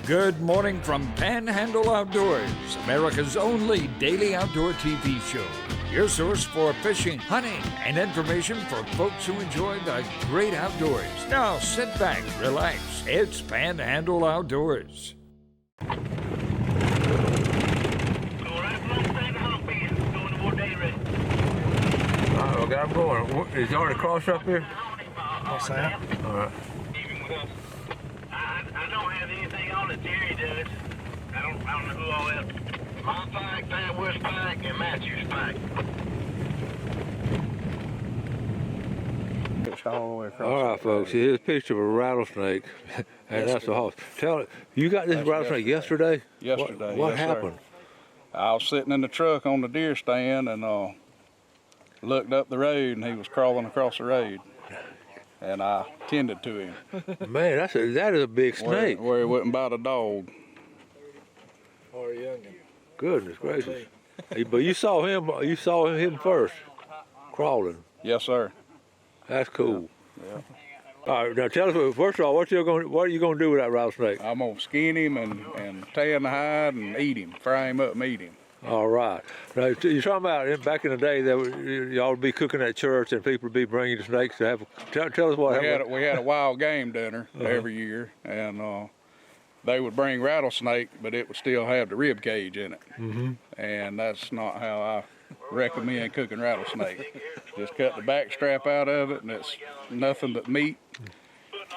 Good morning from Panhandle Outdoors, America's only daily outdoor TV show. Your source for fishing, hunting, and information for folks who enjoy the great outdoors. Now sit back, relax. It's Panhandle Outdoors. I got them going. Is you already crossed up here? What's that? All right. I don't have anything on it. Jerry does. I don't know who all else. My pike, Padwood's pike, and Matthew's pike. It's all the way across. All right, folks. Here's a picture of a rattlesnake, and that's the horse. Tell you got this rattlesnake yesterday? Yesterday. What yes, happened? Sir. I was sitting in the truck on the deer stand and looked up the road, and he was crawling across the road. And I tended to him. Man, that is a big snake. Where he wouldn't bite a dog. Or a youngin. Goodness gracious! But you saw him. You saw him first, crawling. Yes, sir. That's cool. Yeah. All right, now tell us first of all, what are you gonna do with that rattlesnake? I'm gonna skin him and tan the hide and eat him, fry him up and eat him. All right. Now you're talking about back in the day that y'all would be cooking at church and people would be bringing the snakes to have. Tell us what happened. We had a wild game dinner every year, and they would bring rattlesnake, but it would still have the rib cage in it. Mm-hmm. And that's not how I recommend cooking rattlesnake. Just cut the back strap out of it, and it's nothing but meat.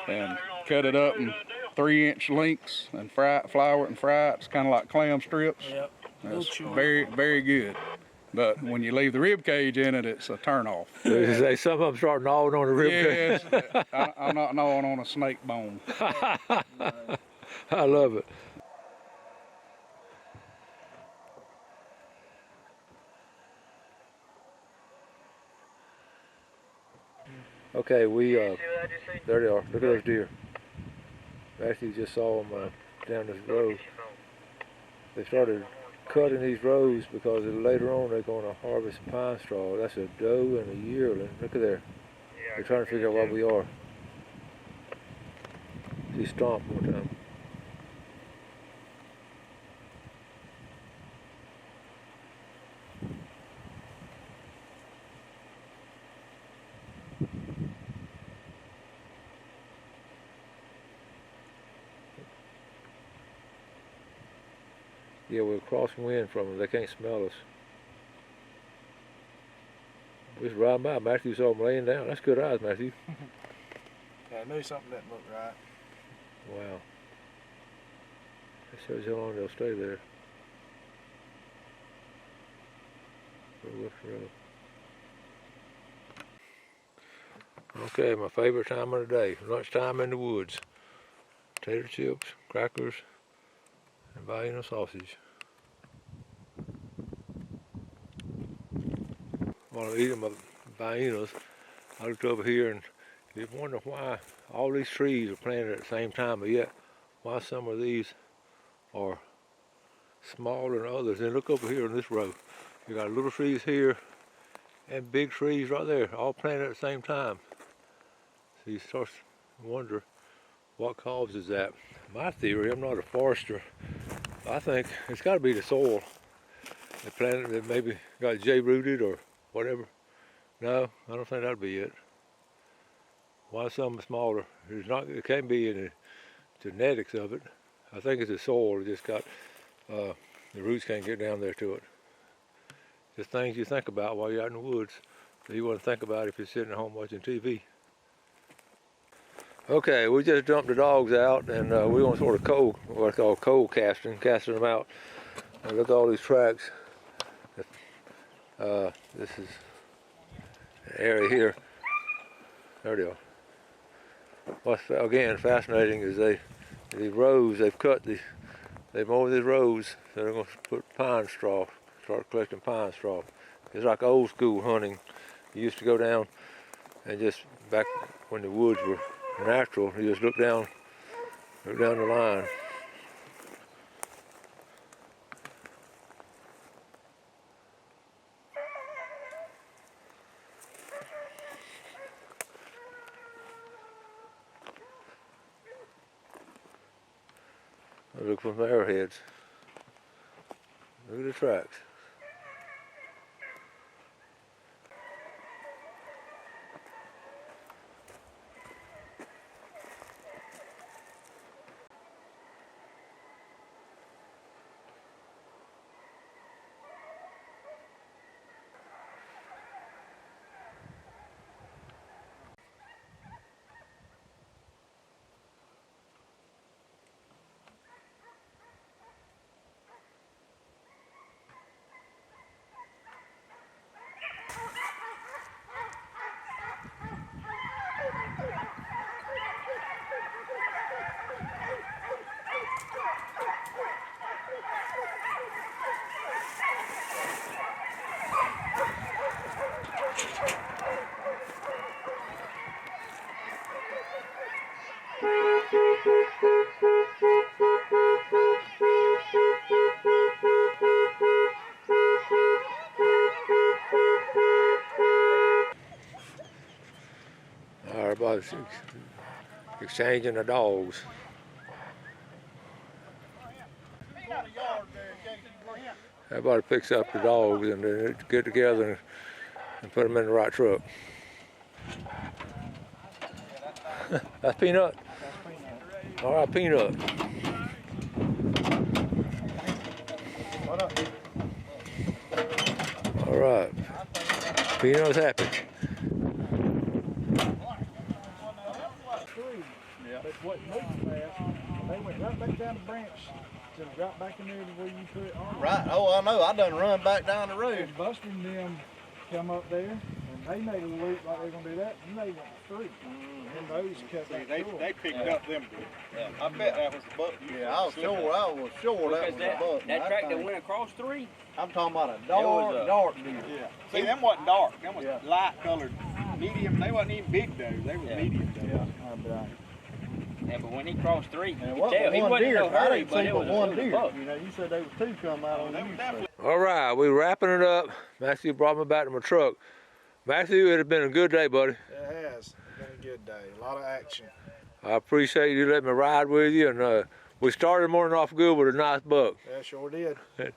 And cut it up in 3-inch lengths and flour it and fry it. It's kind of like clam strips. Yep. It's very, very good. But when you leave the rib cage in it, it's a turnoff. Say some of them start gnawing on the rib cage. Yes, I'm not gnawing on a snake bone. I love it. Okay, there they are. Look at those deer. Actually, just saw them down this road. They started cutting these rows because later on they're going to harvest pine straw. That's a doe and a yearling. Look at there. They're trying to figure out what we are. See stomp one time. Yeah, we're crosswind from them. They can't smell us. We just riding by. Matthew saw them laying down. That's good eyes, Matthew. Yeah, I knew something didn't look right. Wow. That shows how long they'll stay there. Okay, my favorite time of the day. Lunchtime in the woods. Potato chips, crackers, and Vienna sausage. While I'm eating my Viennas, I looked over here and you wonder why all these trees are planted at the same time, but yet why some of these are smaller than others. And look over here in this row. You got little trees here and big trees right there, all planted at the same time. So you start to wonder what causes that. My theory, I'm not a forester, I think it's got to be the soil. They planted it, maybe got J-rooted or whatever. No, I don't think that'd be it. Why some are smaller? It can't be in the genetics of it. I think it's the soil. It just got, the roots can't get down there to it. Just things you think about while you're out in the woods that you wouldn't think about if you're sitting at home watching TV. Okay, we just dumped the dogs out and we're going to sort of what I call cold casting them out. And look at all these tracks. This is an area here. There they are. What's again fascinating is these rows they've mowed these rows, so they're going to put pine straw, start collecting pine straw. It's like old school hunting. You used to go down and just back when the woods were natural, you just look down the line. Look for some arrowheads. Look at the tracks. Everybody's exchanging the dogs. Everybody picks up the dogs and they get together and put them in the right truck. That's Peanut. All right, Peanut. What up? All right. Peanut's happy. Yeah. But what moved fast, they went right back down the branch to right back in there to where you put it on. Right. Oh, I know. I done run back down the road. And Buster and them come up there, and they made a loop like they were gonna do that, and they went through. And those kept that short. They picked up them good. Yeah. I bet that was the buck. Yeah, I was sure that was a buck. That track that went across 3? I'm talking about a dark deer. Yeah. See, them wasn't dark. Them was light colored, medium. They wasn't even big though. They was medium though. Yeah, but when he crossed 3, you And could what tell he one wasn't in deer? no I hurry, didn't but see it but was one a deer. buck. You know, you said there was 2 come out on you. All right, we wrapping it up. Matthew brought me back to my truck. Matthew, it has been a good day, buddy. It has been a good day. A lot of action. I appreciate you letting me ride with you, and we started the morning off good with a nice buck. Yeah, sure did. Yep.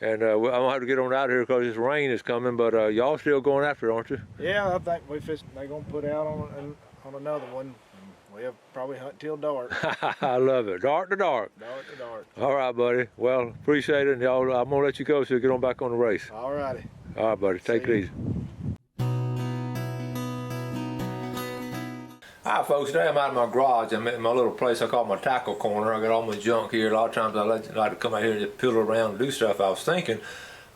And I'm gonna have to get on out here because this rain is coming, but y'all still going after it, aren't you? Yeah, I think they're gonna put out on another one. We'll probably hunt till dark. I love it. Dark to dark. Dark to dark. All right, buddy. Well, appreciate it. And y'all, I'm gonna let you go so you get on back on the race. All righty. All right, buddy. Take it easy. All right, folks. Today I'm out of my garage. I'm in my little place I call my tackle corner. I got all my junk here. A lot of times I like to come out here and just piddle around and do stuff. I was thinking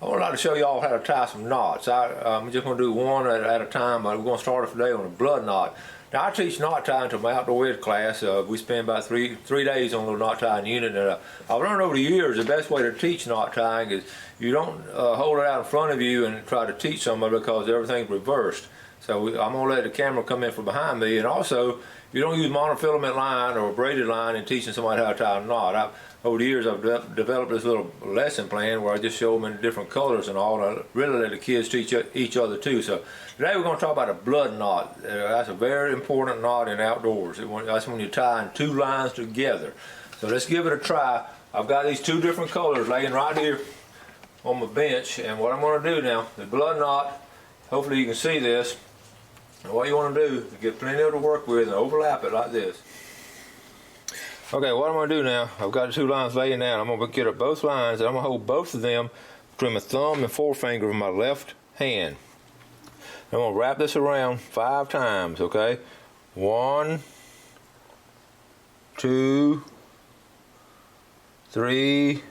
I would like to show y'all how to tie some knots. I'm just gonna do one at a time. We're gonna start off today on a blood knot. Now, I teach knot tying to my outdoor ed class. We spend about three days on a little knot tying unit. And I've learned over the years the best way to teach knot tying is you don't hold it out in front of you and try to teach somebody because everything's reversed. So I'm going to let the camera come in from behind me. And also, you don't use monofilament line or braided line in teaching somebody how to tie a knot. Over the years, I've developed this little lesson plan where I just show them in different colors and all. I really let the kids teach each other too. So today we're going to talk about a blood knot. That's a very important knot in outdoors. That's when you're tying 2 lines together. So let's give it a try. I've got these 2 different colors laying right here on my bench. And what I'm going to do now, the blood knot, hopefully you can see this. And what you want to do is get plenty of it to work with and overlap it like this. Okay, what I'm going to do now, I've got the 2 lines laying down. I'm going to get up both lines and I'm going to hold both of them between my thumb and forefinger of my left hand. I'm going to wrap this around 5 times, okay? 1, 2, 3,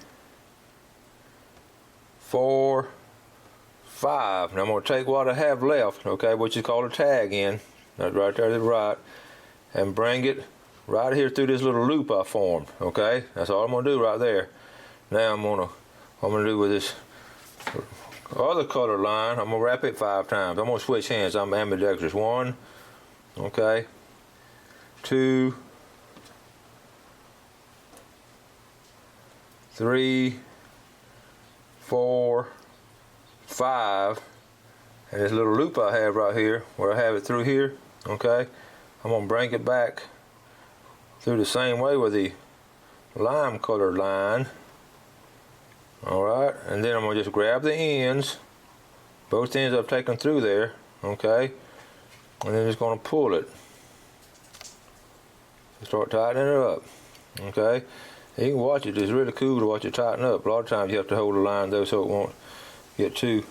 4, 5. Now I'm going to take what I have left, okay, which is called a tag end. That's right there to the right. And bring it right here through this little loop I formed, okay? That's all I'm going to do right there. Now I'm going to do with this other color line, I'm going to wrap it 5 times. I'm going to switch hands. I'm ambidextrous. 1, okay, 2, 3, 4, 5. And this little loop I have right here, where I have it through here, okay, I'm going to bring it back through the same way with the lime colored line. All right, and then I'm gonna just grab the ends, both ends I've taken through there, okay, and then just gonna pull it. Start tightening it up, okay. You can watch it, it's really cool to watch it tighten up. A lot of times you have to hold the line though so it won't get too,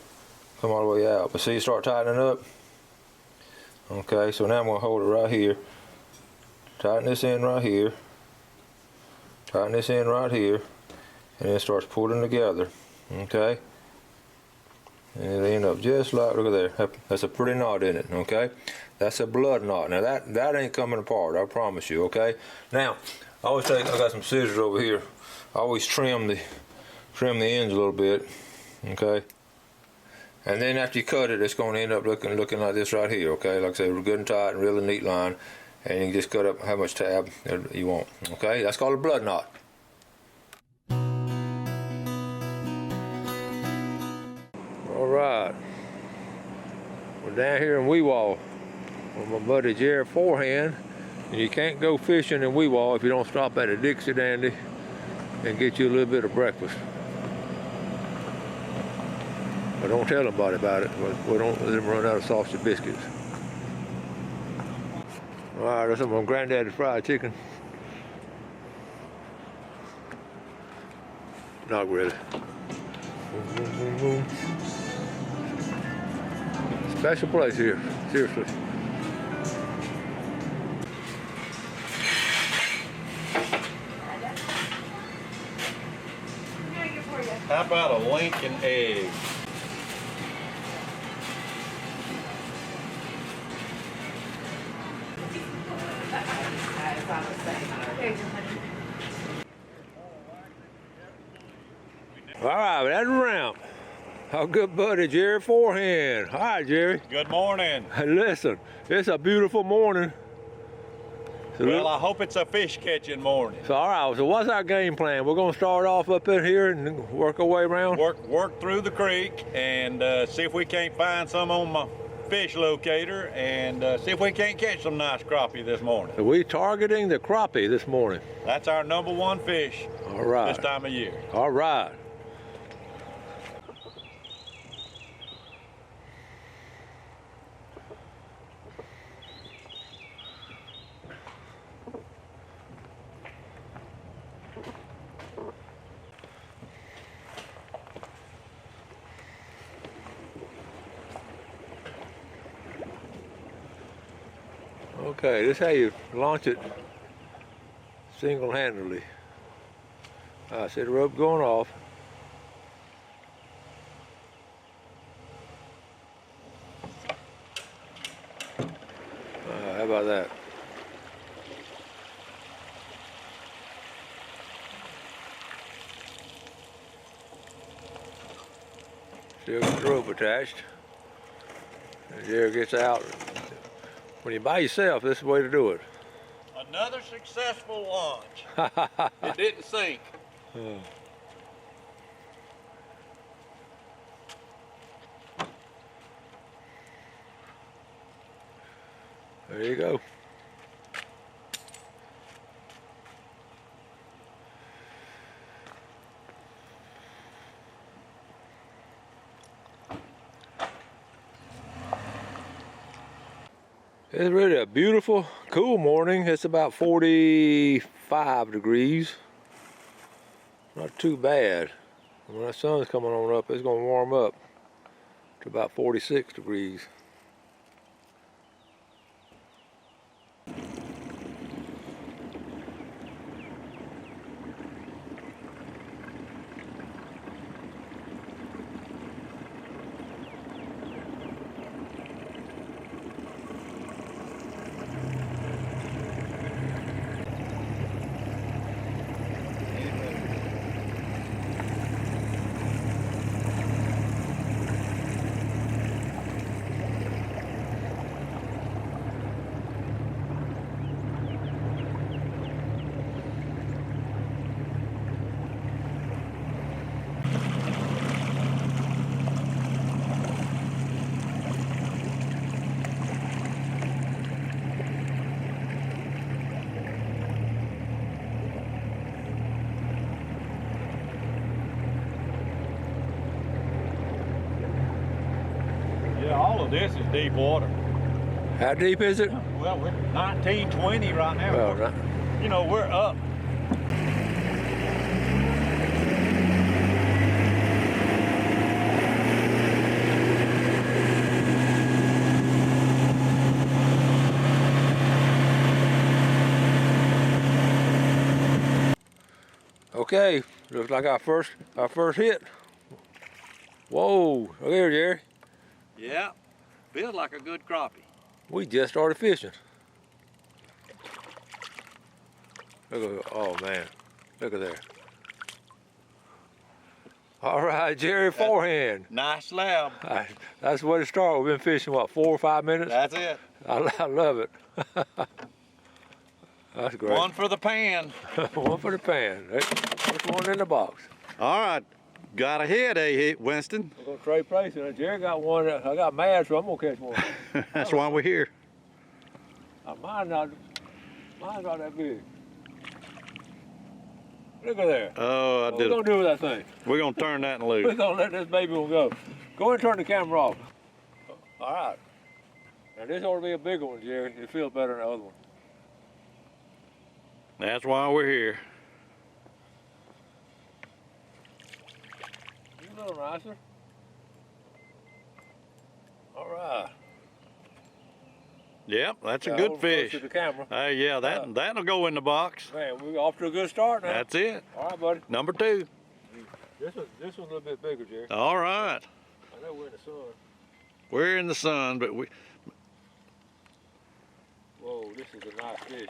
come all the way out. But see, you start tightening up. Okay, so now I'm gonna hold it right here. Tighten this end right here. Tighten this end right here. And then it starts pulling together, okay? And it'll end up just like, look at there. That's a pretty knot in it, okay? That's a blood knot. Now that ain't coming apart, I promise you, okay? Now, I got some scissors over here. I always trim the ends a little bit, okay? And then after you cut it, it's going to end up looking like this right here, okay? Like I said, good and tight and really neat line. And you can just cut up how much tab you want, okay? That's called a blood knot. All right. We're down here in Weewall with my buddy Jared Forehand. And you can't go fishing in Weewall if you don't stop at a Dixie Dandy and get you a little bit of breakfast. But don't tell nobody about it. We don't let them run out of sausage biscuits. All right, that's some of Granddaddy's fried chicken. Not really. Boom, boom, boom, boom. Special place here, seriously. How about a Lincoln egg? All right, that's a ramp. Our good buddy Jerry Forehand. Hi, Jerry. Good morning. Hey, listen, it's a beautiful morning. So Well, I hope it's a fish catching morning. So all right, so what's our game plan? We're gonna start off up in here and work our way around? Work through the creek and see if we can't find some on my fish locator and see if we can't catch some nice crappie this morning. So we targeting the crappie this morning. That's our #1 fish All right. this time of year. All right. Okay, this is how you launch it single-handedly. I see the rope going off. How about that? Still got the rope attached. And Jerry gets out. When you're by yourself, this is the way to do it. Another successful launch. It didn't sink. There you go. It's really a beautiful, cool morning. It's about 45 degrees. Not too bad. When that sun's coming on up, it's gonna warm up to about 46 degrees. Well, this is deep water. How deep is it? Well, we're 19, 20 right now. Well, right. You know, we're up. Okay, looks like our first hit. Whoa, look here, Jerry. Yeah, feels like a good crappie. We just started fishing. Look at, oh man, look at there. All right, Jerry, forehand. Nice slab. That's the way to start. We've been fishing, what, 4 or 5 minutes? That's it. I love it. That's great. One for the pan. One for the pan. First one in the box. All right, got a hit, eh, Winston? We're gonna trade places. Jerry got one. I got mad, so I'm gonna catch one. That's why we're here. Mine's not that big. Look at there. Oh, What we gonna do with that thing? We're gonna turn that and We're loose. gonna let this baby one go. Go ahead and turn the camera off. All right. Now this ought to be a bigger one, Jerry. It feels better than the other one. That's why we're here. You a little nicer. All right. Yep, that's a Got good over close fish. to the camera. Yeah, that'll go in the box. Man, we're off to a good start now. That's it. All right, buddy. Number 2. This one's a little bit bigger, Jerry. All right. I know we're in the sun. We're in the sun, but we. Whoa, this is a nice fish.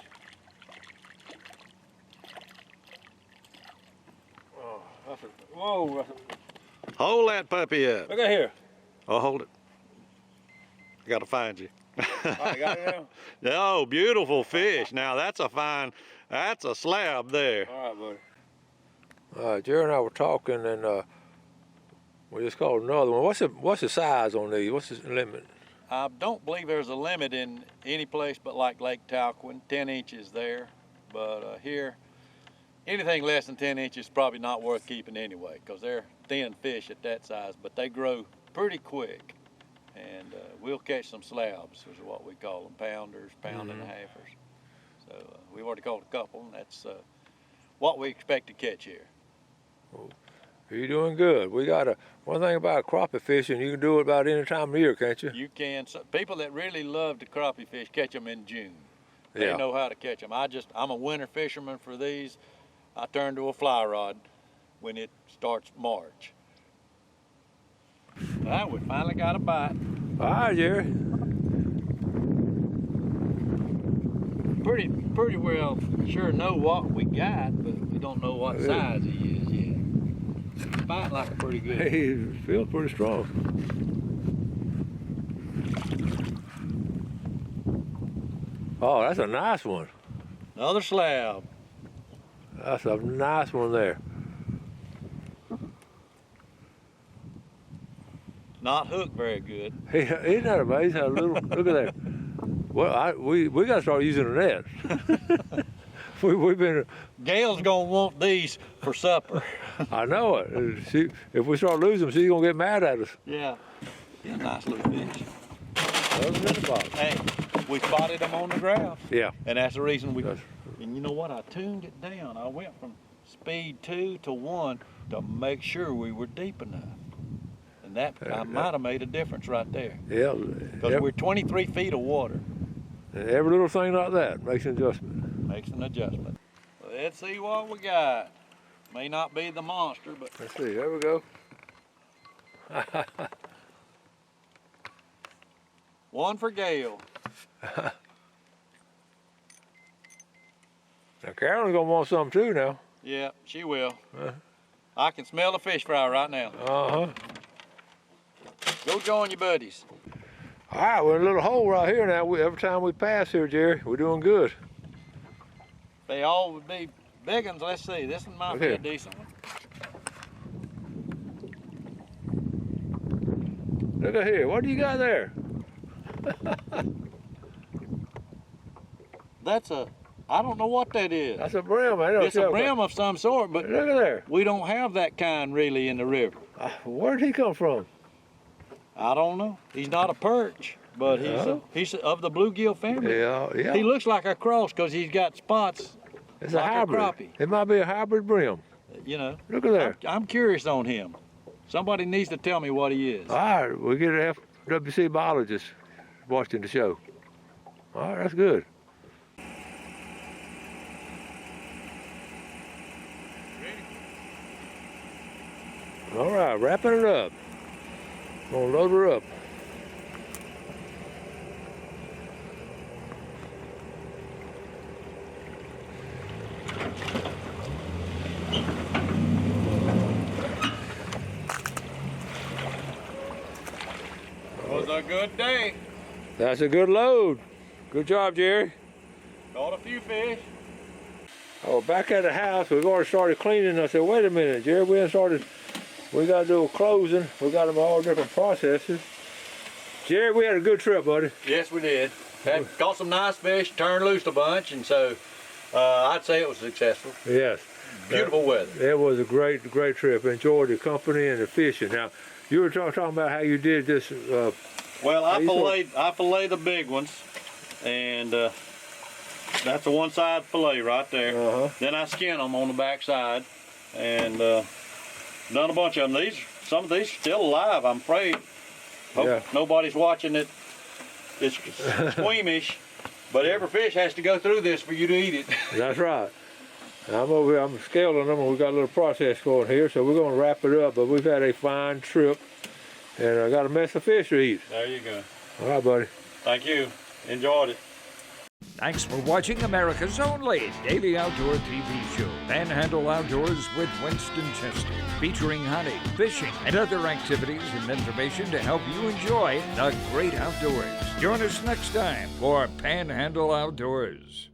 Oh, whoa, Hold that puppy up. look at here. Oh, hold it. I gotta find you. All right, got it now? Oh, beautiful fish. Now that's a slab there. All right, buddy. Jerry and I were talking, and we just caught another one. What's the size on these? What's the limit? I don't believe there's a limit in any place but like Lake Talquin, 10 inches there. But here, anything less than 10 inches is probably not worth keeping anyway, because they're thin fish at that size, but they grow pretty quick. And we'll catch some slabs, is what we call them, pounders, pound and a halfers. So we've already caught a couple, and that's what we expect to catch here. Well, you're doing good. We got one thing about crappie fishing, you can do it about any time of year, can't you? You can. So people that really love to crappie fish catch them in June. They Yeah. know how to catch them. I'm a winter fisherman for these. I turn to a fly rod when it starts March. All right, we finally got a bite. All right, Jerry. Pretty well sure know what we got, but we don't know what size he is yet. Bite like pretty good. He feels pretty strong. Oh, that's a nice one. Another slab. That's a nice one there. Not hooked very good. Isn't that amazing? How little, look at that. Well, we got to start using a net. We've been. Gail's gonna want these for supper. I know it. If we start losing them, she's gonna get mad at us. Yeah. Yeah, nice little fish. Other than the box. Hey, we spotted them on the ground. Yeah. And that's the reason we. That's- And you know what? I tuned it down. I went from speed 2 to 1 to make sure we were deep enough. And that I might have made a difference right there. Yeah. Because we're 23 feet of water. And every little thing like that makes an adjustment. Makes an adjustment. Let's see what we got. May not be the monster, but Let's see. There we go. one for Gail. Now Carolyn's gonna want some too now. Yeah, she will. I can smell the fish fry right now. Uh-huh. Go join your buddies. All right, we're in a little hole right here now. Every time we pass here, Jerry, we're doing good. They all would be big ones. Let's see. This one might be a decent one. Look at here. What do you got there? That's I don't know what that is. That's a brim. I know. It's a brim of some sort, but look at there. we don't have that kind really in the river. Where did he come from? I don't know. He's not a perch, but he's of the bluegill family. Yeah. He looks like a cross because he's got spots. It's like a hybrid. crappie. It might be a hybrid brim. You know. Look at there. I'm curious on him. Somebody needs to tell me what he is. All right, we'll get an FWC biologist watching the show. All right, that's good. All right, wrapping it up. Gonna load her up. Was a good day. That's a good load. Good job, Jerry. Caught a few fish. Oh, back at the house, we've already started cleaning. I said, wait a minute, Jerry, we got to do a closing. We got them all different processes. Jerry, we had a good trip, buddy. Yes, we did. Caught some nice fish, turned loose a bunch, and so I'd say it was successful. Yes. Beautiful weather. It was a great trip. Enjoyed the company and the fishing. Now, you were talking about how you did this. Well, I fillet the big ones, and that's a one-side fillet right there. Then I skin them on the back side, and done a bunch of them. Some of these are still alive, I'm afraid. Hope nobody's watching it. It's squeamish, but every fish has to go through this for you to eat it. That's right. I'm over here, I'm scaling them, and we've got a little process going here, so we're going to wrap it up, but we've had a fine trip, and I got a mess of fish to eat. There you go. All right, buddy. Thank you. Enjoyed it. Thanks for watching America's only daily outdoor TV show, Panhandle Outdoors with Winston Chester, featuring hunting, fishing, and other activities and information to help you enjoy the great outdoors. Join us next time for Panhandle Outdoors.